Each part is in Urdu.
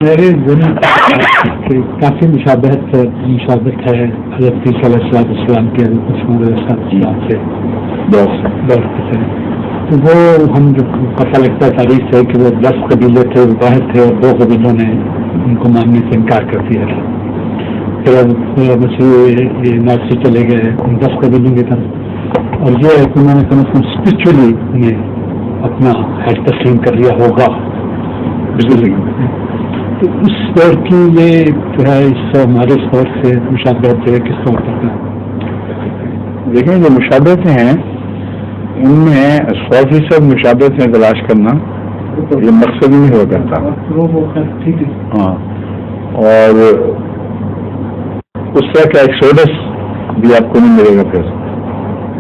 میرے ذہن کافی مشابہت ہے حضرت عیسیٰ علیہ السلام کے حضرت مسیح علیہ السلام سے بہت ہے. تو وہ ہم جو پتہ لگتا ہے تاریخ سے کہ وہ 10 قبیلے تھے، واحد تھے، اور 2 قبیلوں نے ان کو ماننے سے انکار کر دیا تھا. پھر مسیح ناسی چلے گئے ان 10 قبیلوں کی طرف، اور یہ ہے کہ انہوں نے کم از کم اسپرچولی انہیں اپنا حیث تسلیم کر لیا ہوگا. تو اس دور کی یہ جو ہے اس ہمارے اس دور سے مشابہت ہے کس طور پر ہے؟ دیکھیں جو مشابہتیں ہیں ان میں 100% مشابہتیں تلاش کرنا یہ مقصد نہیں ہوا کرتا. ہاں، اور اس طرح کا ایکسوڈس بھی آپ کو نہیں ملے گا. پھر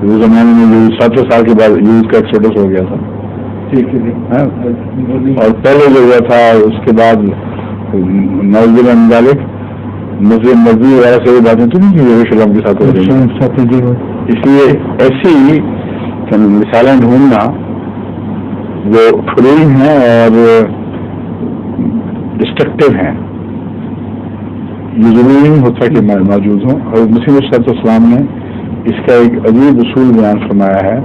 اس زمانے میں جو 7 سال کے بعد یوز کا ایکسوڈس ہو گیا تھا، اور پہلے جو ہوا تھا اس کے بعد نوزل ذالک مسجد وغیرہ سے باتیں تو نہیں کی یروشلم کے ساتھ ہو رہی ہیں. اس لیے ایسی مثالیں ڈھونڈنا جو فروئی ہیں اور ڈسٹرکٹیو ہیں یہ ضروری نہیں ہوتا کہ موجود ہوں. اور مسیح علیہ السلام نے اس کا ایک عجیب اصول بیان فرمایا ہے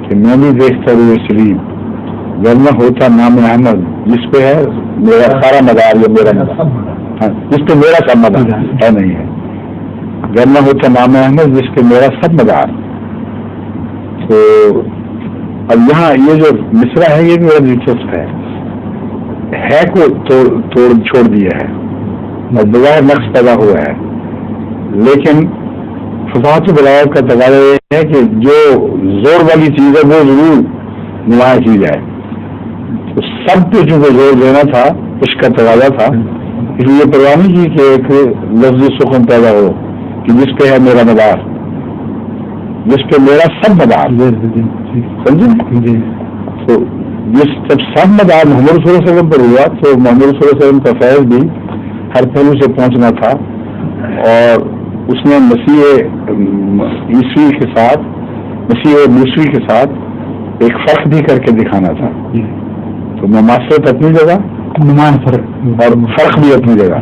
کہ میں بھی دیکھتا روئے سلیم ورنہ ہوتا نام احمد جس پہ ہے میرا سارا مدار، یا میرا مدار جس پہ میرا سب مدار ہے نہیں ہے، ورنہ ہوتا نام احمد جس پہ میرا سب مدار. تو اب یہاں یہ جو مصرع ہے یہ بھی بڑا دلچسپ ہے کو توڑ چھوڑ دیا ہے اور بغیر نقص پیدا ہوا ہے. لیکن فضاحت و بلاغت کا تقاضا یہ ہے کہ جو زور والی چیز ہے وہ ضرور نمایاں کی جائے. تو سب پہ جو زور دینا تھا اس کا تقاضا تھا، اس لیے پرواہ نہیں کی کہ ایک لفظی سخن پیدا ہو کہ جس پہ ہے میرا مدار، جس پہ میرا سب مدار. سمجھے؟ تو جس جب سب مدار محمد صلی اللہ علیہ وسلم پر ہوا تو محمد صلی اللہ علیہ وسلم کا فیض بھی ہر پہلو سے پہنچنا تھا، اور اس نے مسیح عیسوی کے ساتھ، مسیح موسوی کے ساتھ ایک فرق بھی کر کے دکھانا تھا. تو مماثلت اپنی جگہ اور فرق بھی اپنی جگہ،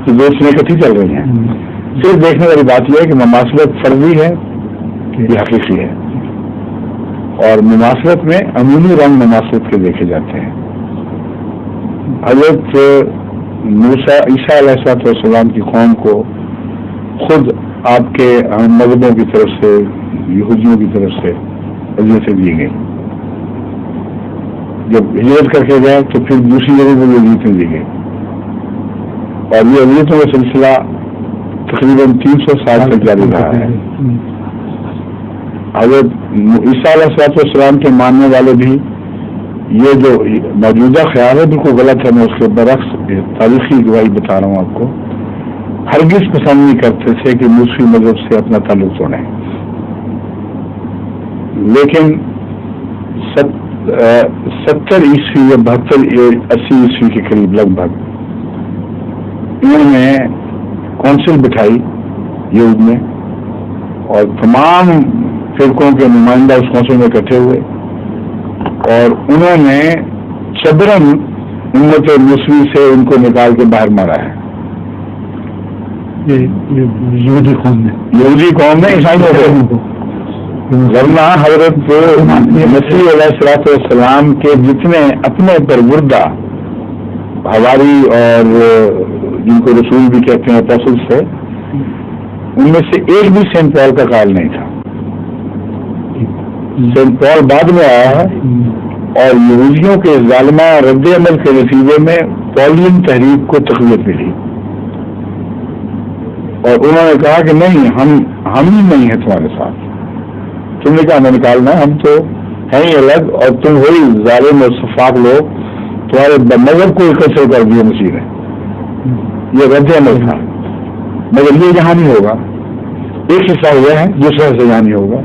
تو دو چیزیں کٹھی چل رہی ہیں. صرف دیکھنے والی بات یہ ہے کہ مماثلت فرضی ہے یہ حقیقی ہے، اور مماثلت میں عمومی رنگ مماثلت کے دیکھے جاتے ہیں. حضرت عیسیٰ علیہ السلام کی قوم کو خود آپ کے مذہبوں کی طرف سے، یہودیوں کی طرف سے اذیتیں دی گئی. جب ہجرت کر کے گئے تو پھر دوسری جگہ کو بھی اذیتیں دی گئی، اور یہ اذیتوں کا سلسلہ تقریباً 300 سال تک جاری رہا ہے. حضرت عیسیٰ علیہ السلام کے ماننے والے بھی یہ جو موجودہ خیال ہے بالکل غلط ہے، میں اس کے برعکس تاریخی گواہی بتا رہا ہوں آپ کو، ہرگز پسند نہیں کرتے تھے کہ موسوی مذہب سے اپنا تعلق توڑیں. لیکن 70 عیسوی یا 72 80 عیسوی کے قریب لگ بھگ انہوں نے کونسل بٹھائی یہود میں، اور تمام فرقوں کے نمائندہ اس کونسل میں اکٹھے ہوئے، اور انہوں نے صبراً امت موسوی سے ان کو نکال کے باہر مارا ہے. یہودی قوم میں عیسائی کو، ورنہ حضرت مسیح علیہ السلام کے جتنے اپنے پر وردہ حواری اور جن کو رسول بھی کہتے ہیں اپوسل سے، ان میں سے ایک بھی سینٹ پال کا قائل نہیں تھا. سینٹ پال بعد میں آیا ہے، اور یہودیوں کے ظالمہ رد عمل کے نتیجے میں پولین تحریک کو تقویت ملی، اور انہوں نے کہا کہ نہیں، ہم ہی نہیں ہیں تمہارے ساتھ، تم نے کہا ہمیں نکالنا ہے، ہم تو ہیں ہی الگ، اور تم وہی ظالم اور شفاق لوگ، تمہارے مذہب کو اکثر کر دیا مسیح نے. یہ رد عمل تھا، مگر یہ یہاں نہیں ہوگا. ایک حصہ ہوا ہے، دوسرا حصہ یہاں نہیں ہوگا.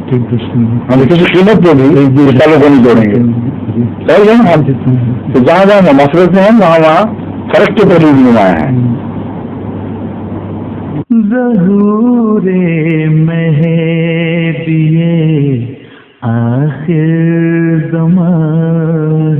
ہم کسی قیمت پہ بھی مثالوں کو نہیں توڑیں گے. تو جہاں جہاں مماثلت میں ہیں وہاں فرق کے پہلو بھی نمایاں ہیں. ظہور مہدی آخر زمان